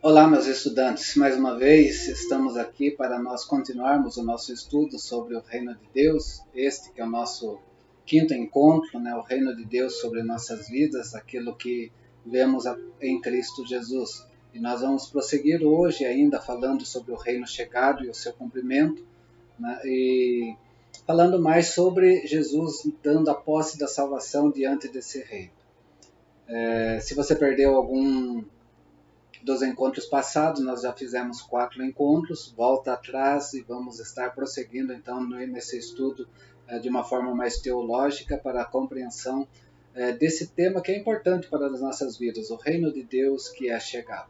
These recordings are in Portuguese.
Olá, meus estudantes. Mais uma vez estamos aqui para nós continuarmos o nosso estudo sobre o Reino de Deus. Este que é o nosso quinto encontro, né? O Reino de Deus sobre nossas vidas, aquilo que vemos em Cristo Jesus. E nós vamos prosseguir hoje ainda falando sobre o reino chegado e o seu cumprimento, né? E falando mais sobre Jesus dando a posse da salvação diante desse reino. Se você perdeu algum dos encontros passados, nós já fizemos 4 encontros, volta atrás e vamos estar prosseguindo então nesse estudo de uma forma mais teológica para a compreensão desse tema que é importante para as nossas vidas, o reino de Deus que é chegado.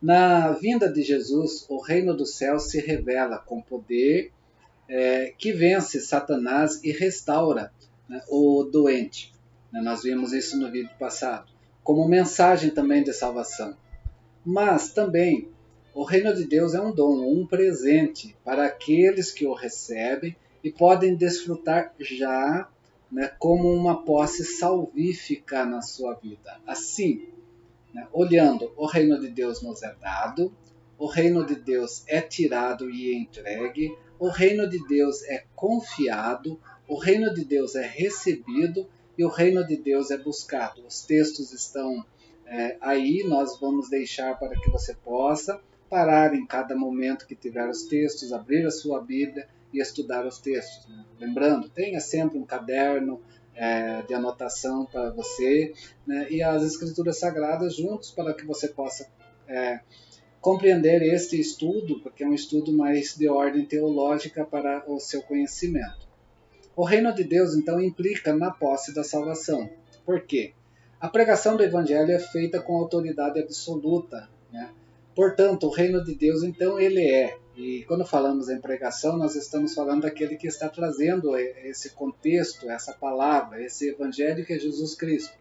Na vinda de Jesus, o reino dos céus se revela com poder que vence Satanás e restaura, né, o doente. Nós vimos isso no vídeo passado, como mensagem também de salvação. Mas também o reino de Deus é um dom, um presente para aqueles que o recebem e podem desfrutar já, né, como uma posse salvífica na sua vida. Assim, né, olhando, o reino de Deus nos é dado, o reino de Deus é tirado e entregue, o reino de Deus é confiado, o reino de Deus é recebido e o reino de Deus é buscado. Os textos estão aí, nós vamos deixar para que você possa parar em cada momento que tiver os textos, abrir a sua Bíblia e estudar os textos. Né? Lembrando, tenha sempre um caderno de anotação para você, né? E as Escrituras Sagradas juntos para que você possa compreender este estudo, porque é um estudo mais de ordem teológica para o seu conhecimento. O reino de Deus, então, implica na posse da salvação. Por quê? A pregação do Evangelho é feita com autoridade absoluta, né? Portanto, o reino de Deus, então, ele é. E quando falamos em pregação, nós estamos falando daquele que está trazendo esse contexto, essa palavra, esse Evangelho que é Jesus Cristo.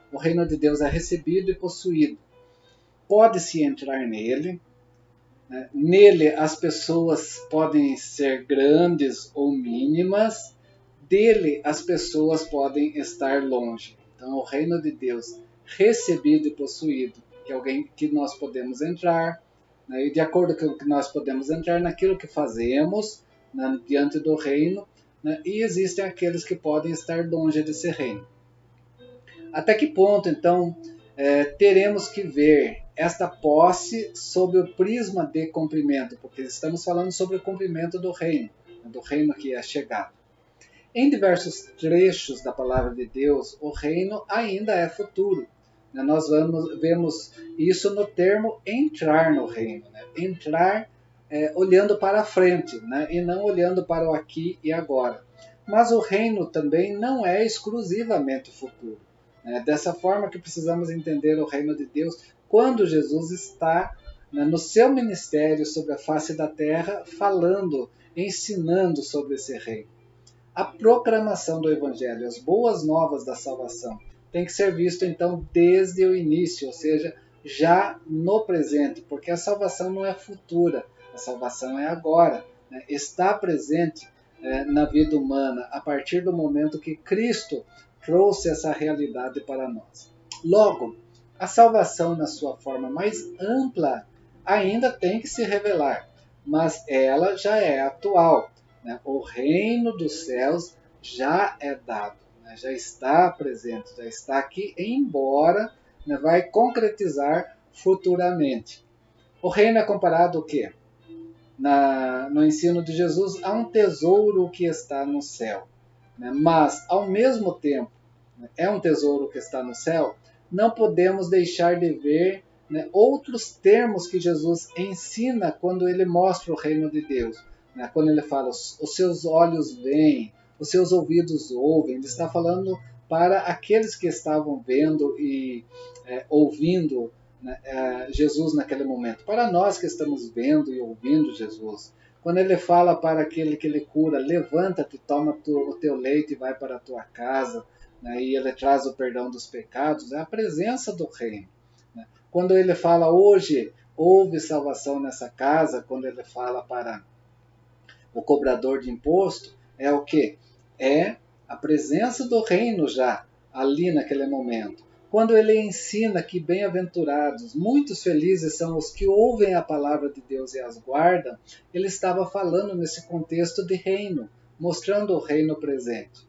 O reino de Deus é recebido e possuído. Pode-se entrar nele, né? Nele as pessoas podem ser grandes ou mínimas, dele as pessoas podem estar longe. Então, o reino de Deus recebido e possuído, que é alguém que nós podemos entrar, né? E de acordo com o que nós podemos entrar naquilo que fazemos, né, diante do reino, né? E existem aqueles que podem estar longe desse reino. Até que ponto, então, teremos que ver esta posse sob o prisma de cumprimento? Porque estamos falando sobre o cumprimento do reino que é chegado. Em diversos trechos da palavra de Deus, o reino ainda é futuro. Nós vemos isso no termo entrar no reino. Né? Entrar olhando para a frente, né? E não olhando para o aqui e agora. Mas o reino também não é exclusivamente futuro. Dessa forma que precisamos entender o reino de Deus quando Jesus está, né, no seu ministério sobre a face da terra, falando, ensinando sobre esse reino. A proclamação do Evangelho, as boas novas da salvação, tem que ser visto então desde o início, ou seja, já no presente, porque a salvação não é futura, a salvação é agora, né? Está presente na vida humana a partir do momento que Cristo trouxe essa realidade para nós. Logo, a salvação na sua forma mais ampla ainda tem que se revelar, mas ela já é atual. Né? O reino dos céus já é dado, né? Já está presente, já está aqui, embora, né, vai concretizar futuramente. O reino é comparado ao quê? No ensino de Jesus, a um tesouro que está no céu. Né? Mas, ao mesmo tempo, né, é um tesouro que está no céu, não podemos deixar de ver, né, outros termos que Jesus ensina quando ele mostra o reino de Deus. Né? Quando ele fala, os seus olhos veem, os seus ouvidos ouvem, ele está falando para aqueles que estavam vendo e ouvindo, né, Jesus naquele momento. Para nós que estamos vendo e ouvindo Jesus, quando ele fala para aquele que ele cura, levanta-te, toma o teu leito e vai para a tua casa, né, e ele traz o perdão dos pecados, é a presença do reino. Né? Quando ele fala hoje, houve salvação nessa casa, quando ele fala para o cobrador de imposto, o que? É a presença do reino já, ali naquele momento. Quando ele ensina que bem-aventurados, muitos felizes são os que ouvem a palavra de Deus e as guardam, ele estava falando nesse contexto de reino, mostrando o reino presente.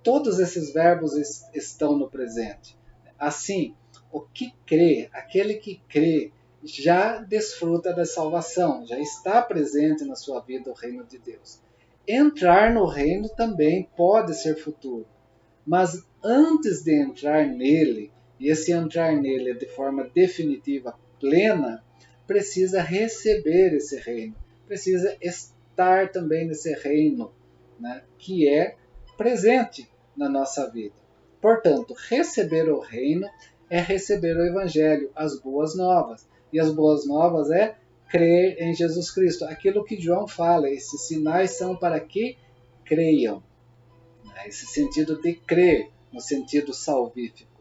Todos esses verbos estão no presente. Assim, o que crê, aquele que crê, já desfruta da salvação, já está presente na sua vida o reino de Deus. Entrar no reino também pode ser futuro, mas antes de entrar nele, e esse entrar nele de forma definitiva, plena, precisa receber esse reino, precisa estar também nesse reino, né, que é presente na nossa vida. Portanto, receber o reino é receber o evangelho, as boas novas. E as boas novas é crer em Jesus Cristo. Aquilo que João fala, esses sinais são para que creiam. Esse sentido de crer, no sentido salvífico.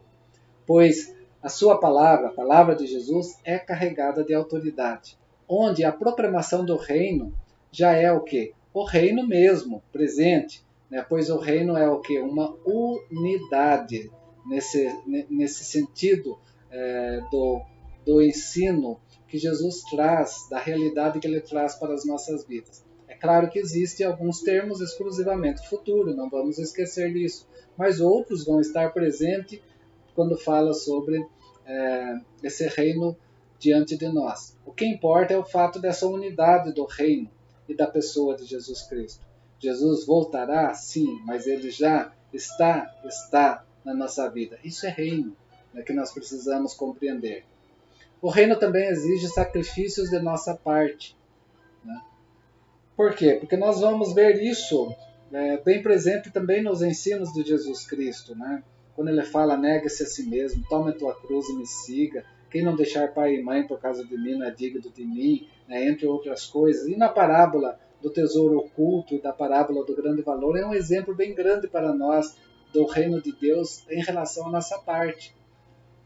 Pois a sua palavra, a palavra de Jesus, é carregada de autoridade, onde a proclamação do reino já é o quê? O reino mesmo, presente, né? Pois o reino é o quê? Uma unidade, nesse sentido do ensino que Jesus traz, da realidade que ele traz para as nossas vidas. É claro que existem alguns termos exclusivamente futuro, não vamos esquecer disso, mas outros vão estar presentes quando fala sobre esse reino diante de nós. O que importa é o fato dessa unidade do reino e da pessoa de Jesus Cristo. Jesus voltará? Sim, mas ele já está na nossa vida. Isso é reino, né, que nós precisamos compreender. O reino também exige sacrifícios de nossa parte. Né? Por quê? Porque nós vamos ver isso bem presente também nos ensinos de Jesus Cristo. Né? Quando ele fala, negue-se a si mesmo, tome a tua cruz e me siga. Quem não deixar pai e mãe por causa de mim não é digno de mim, né? Entre outras coisas. E na parábola do tesouro oculto e da parábola do grande valor é um exemplo bem grande para nós do reino de Deus em relação à nossa parte.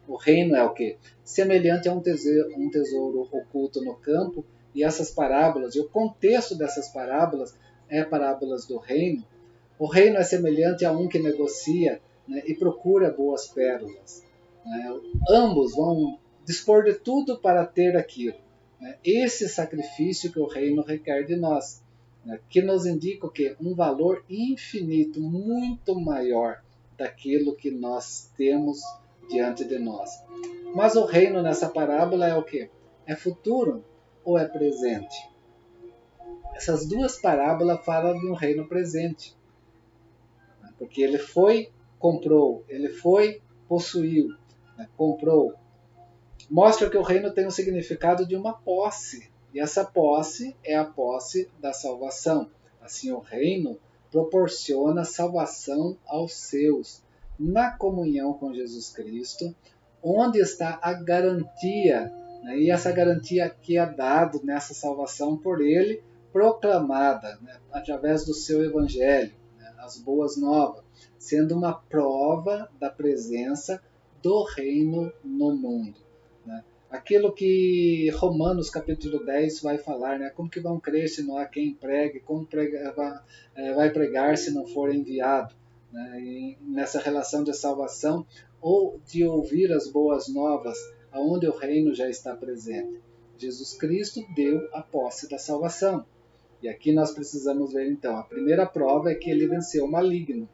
O reino é o quê? Semelhante a um tesouro oculto no campo, e essas parábolas, e o contexto dessas parábolas é parábolas do reino. O reino é semelhante a um que negocia, né, e procura boas pérolas. Né? Ambos vão dispor de tudo para ter aquilo. Né? Esse sacrifício que o reino requer de nós, né, que nos indica o quê? Um valor infinito, muito maior daquilo que nós temos diante de nós. Mas o reino nessa parábola é o quê? É futuro ou é presente? Essas duas parábolas falam de um reino presente. Porque ele foi, comprou, ele foi, possuiu, né? Comprou. Mostra que o reino tem o significado de uma posse. E essa posse é a posse da salvação. Assim, o reino proporciona salvação aos seus, na comunhão com Jesus Cristo, onde está a garantia, né? E essa garantia que é dada nessa salvação por ele, proclamada, né? Através do seu evangelho, né? As boas novas, sendo uma prova da presença do reino no mundo. Né? Aquilo que Romanos capítulo 10 vai falar, né? Como que vão crer se não há quem pregue, como vai pregar se não for enviado, né? E nessa relação de salvação ou de ouvir as boas novas, aonde o reino já está presente. Jesus Cristo deu a posse da salvação. E aqui nós precisamos ver então, a primeira prova é que ele venceu o maligno.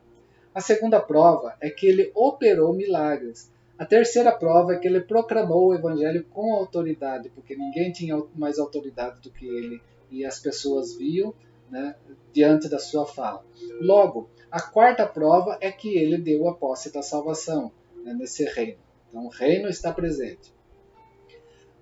A segunda prova é que ele operou milagres. A terceira prova é que ele proclamou o evangelho com autoridade, porque ninguém tinha mais autoridade do que ele, e as pessoas viam, né, diante da sua fala. Logo, a quarta prova é que ele deu a posse da salvação, né, nesse reino. Então o reino está presente.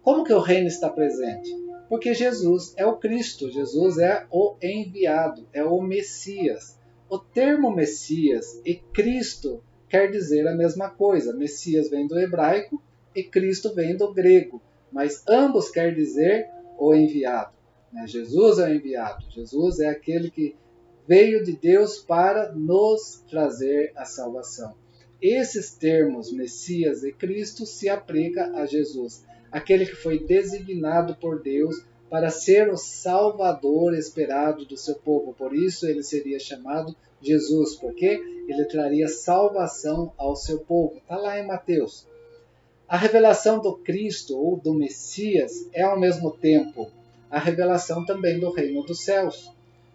Como que o reino está presente? Porque Jesus é o Cristo, Jesus é o enviado, é o Messias. O termo Messias e Cristo quer dizer a mesma coisa. Messias vem do hebraico e Cristo vem do grego, mas ambos quer dizer o enviado. Jesus é o enviado, Jesus é aquele que veio de Deus para nos trazer a salvação. Esses termos, Messias e Cristo, se aplicam a Jesus, aquele que foi designado por Deus para ser o Salvador esperado do seu povo. Por isso ele seria chamado Jesus, porque ele traria salvação ao seu povo. Está lá em Mateus. A revelação do Cristo ou do Messias é ao mesmo tempo a revelação também do reino dos céus.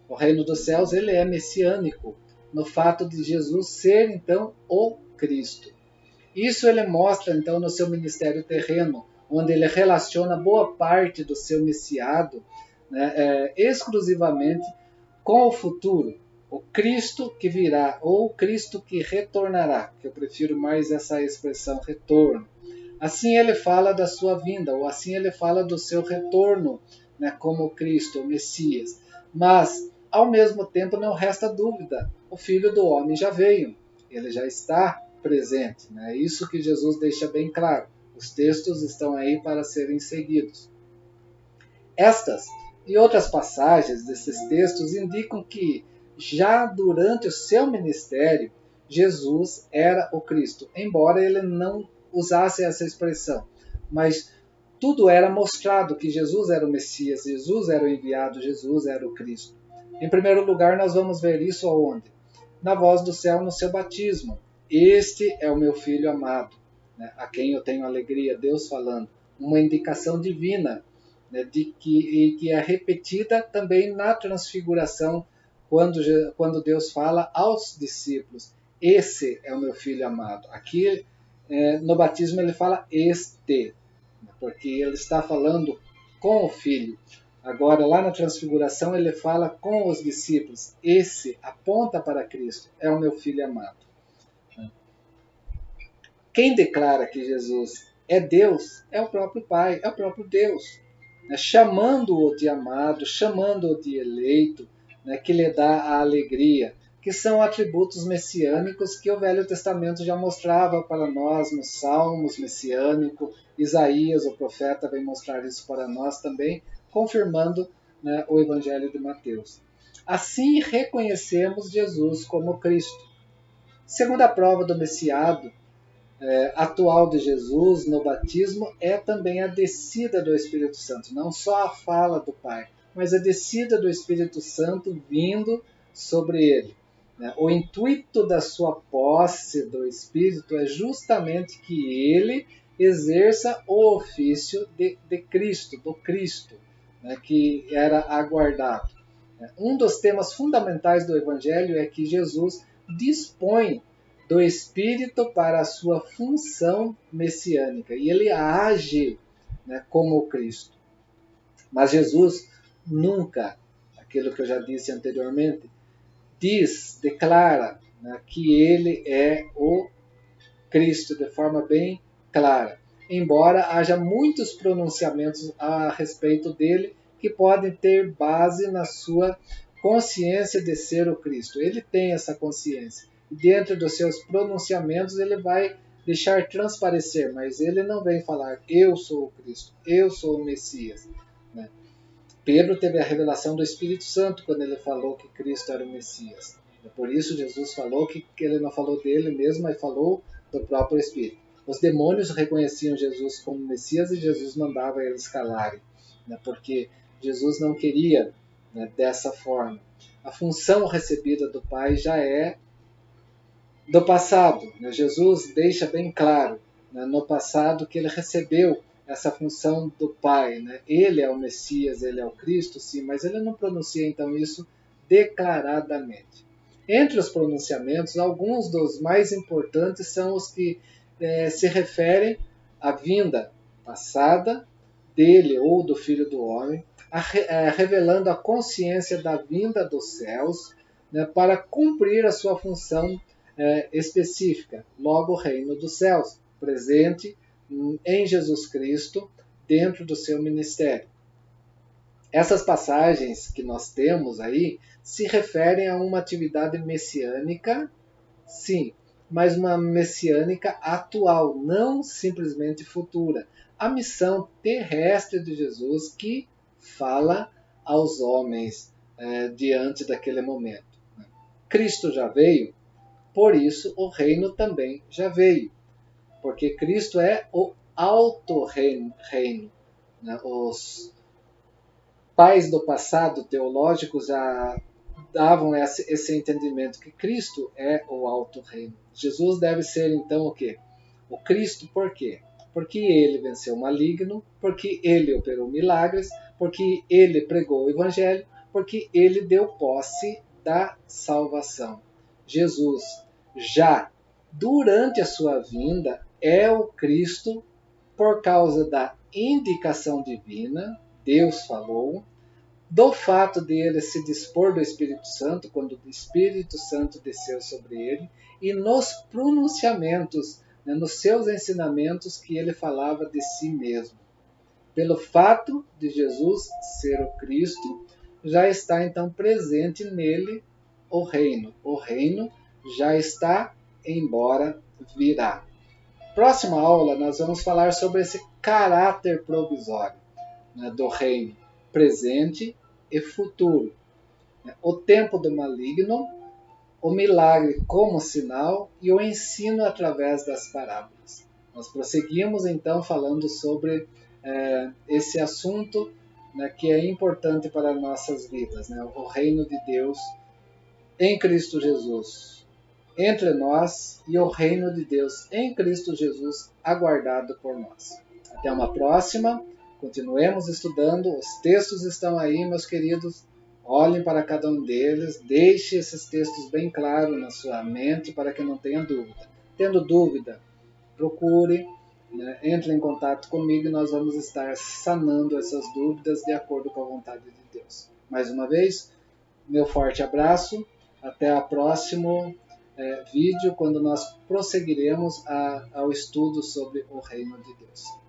O reino dos céus ele é messiânico, no fato de Jesus ser então o Cristo. Isso ele mostra então no seu ministério terreno, onde ele relaciona boa parte do seu messiado, né, exclusivamente com o futuro, o Cristo que virá ou o Cristo que retornará, que eu prefiro mais essa expressão retorno. Assim ele fala da sua vinda, ou assim ele fala do seu retorno, né, como Cristo, o Messias. Mas, ao mesmo tempo, não resta dúvida, o Filho do Homem já veio, ele já está presente. É, né? Isso que Jesus deixa bem claro. Os textos estão aí para serem seguidos. Estas e outras passagens desses textos indicam que, já durante o seu ministério, Jesus era o Cristo, embora ele não usasse essa expressão. Mas tudo era mostrado que Jesus era o Messias, Jesus era o enviado, Jesus era o Cristo. Em primeiro lugar, nós vamos ver isso aonde? Na voz do céu, no seu batismo. Este é o meu Filho amado, né, a quem eu tenho alegria, Deus falando. Uma indicação divina, né, que é repetida também na transfiguração, quando Deus fala aos discípulos. Esse é o meu Filho amado. Aqui, no batismo, ele fala este, porque ele está falando com o Filho. Agora, lá na transfiguração, ele fala com os discípulos. Esse aponta para Cristo, é o meu Filho amado. Quem declara que Jesus é Deus é o próprio Pai, é o próprio Deus, né? Chamando-o de amado, chamando-o de eleito, né? Que lhe dá a alegria, que são atributos messiânicos que o Velho Testamento já mostrava para nós nos Salmos messiânicos. Isaías, o profeta, vem mostrar isso para nós também, confirmando, né, o Evangelho de Mateus. Assim reconhecemos Jesus como Cristo. Segunda prova do messiado atual de Jesus no batismo é também a descida do Espírito Santo, não só a fala do Pai, mas a descida do Espírito Santo vindo sobre ele. O intuito da sua posse do Espírito é justamente que ele exerça o ofício de Cristo, do Cristo, né, que era aguardado. Um dos temas fundamentais do Evangelho é que Jesus dispõe do Espírito para a sua função messiânica e ele age, né, como Cristo. Mas Jesus nunca, aquilo que eu já disse anteriormente, declara, né, que ele é o Cristo de forma bem clara, embora haja muitos pronunciamentos a respeito dele que podem ter base na sua consciência de ser o Cristo. Ele tem essa consciência. E dentro dos seus pronunciamentos ele vai deixar transparecer, mas ele não vem falar, eu sou o Cristo, eu sou o Messias. Né? Pedro teve a revelação do Espírito Santo quando ele falou que Cristo era o Messias. Por isso Jesus falou que ele não falou dele mesmo, mas falou do próprio Espírito. Os demônios reconheciam Jesus como Messias e Jesus mandava eles calarem, né, porque Jesus não queria, né, dessa forma. A função recebida do Pai já é do passado. Né? Jesus deixa bem claro, né, no passado que ele recebeu essa função do Pai. Né? Ele é o Messias, ele é o Cristo, sim, mas ele não pronuncia então isso declaradamente. Entre os pronunciamentos, alguns dos mais importantes são os que se referem à vinda passada dele ou do Filho do Homem, revelando a consciência da vinda dos céus, né, para cumprir a sua função específica, logo o reino dos céus, presente em Jesus Cristo, dentro do seu ministério. Essas passagens que nós temos aí se referem a uma atividade messiânica, sim, mas uma messiânica atual, não simplesmente futura. A missão terrestre de Jesus que fala aos homens diante daquele momento. Cristo já veio, por isso o reino também já veio, porque Cristo é o auto-reino. Né? pais do passado teológico já davam esse entendimento que Cristo é o alto reino. Jesus deve ser então o quê? O Cristo por quê? Porque ele venceu o maligno, porque ele operou milagres, porque ele pregou o evangelho, porque ele deu posse da salvação. Jesus já durante a sua vinda é o Cristo por causa da indicação divina, Deus falou, do fato de ele se dispor do Espírito Santo, quando o Espírito Santo desceu sobre ele, e nos pronunciamentos, né, nos seus ensinamentos que ele falava de si mesmo. Pelo fato de Jesus ser o Cristo, já está então presente nele o reino. O reino já está, embora virá. Próxima aula nós vamos falar sobre esse caráter provisório, né, do reino presente e futuro. O tempo do maligno, o milagre como sinal e o ensino através das parábolas. Nós prosseguimos então falando sobre esse assunto, né, que é importante para nossas vidas, né, o reino de Deus em Cristo Jesus entre nós e o reino de Deus em Cristo Jesus aguardado por nós. Até uma próxima. Continuemos estudando. Os textos estão aí, meus queridos. Olhem para cada um deles. Deixe esses textos bem claros na sua mente para que não tenha dúvida. Tendo dúvida, procure, né, entre em contato comigo e nós vamos estar sanando essas dúvidas de acordo com a vontade de Deus. Mais uma vez, meu forte abraço. Até o próximo vídeo, quando nós prosseguiremos ao estudo sobre o reino de Deus.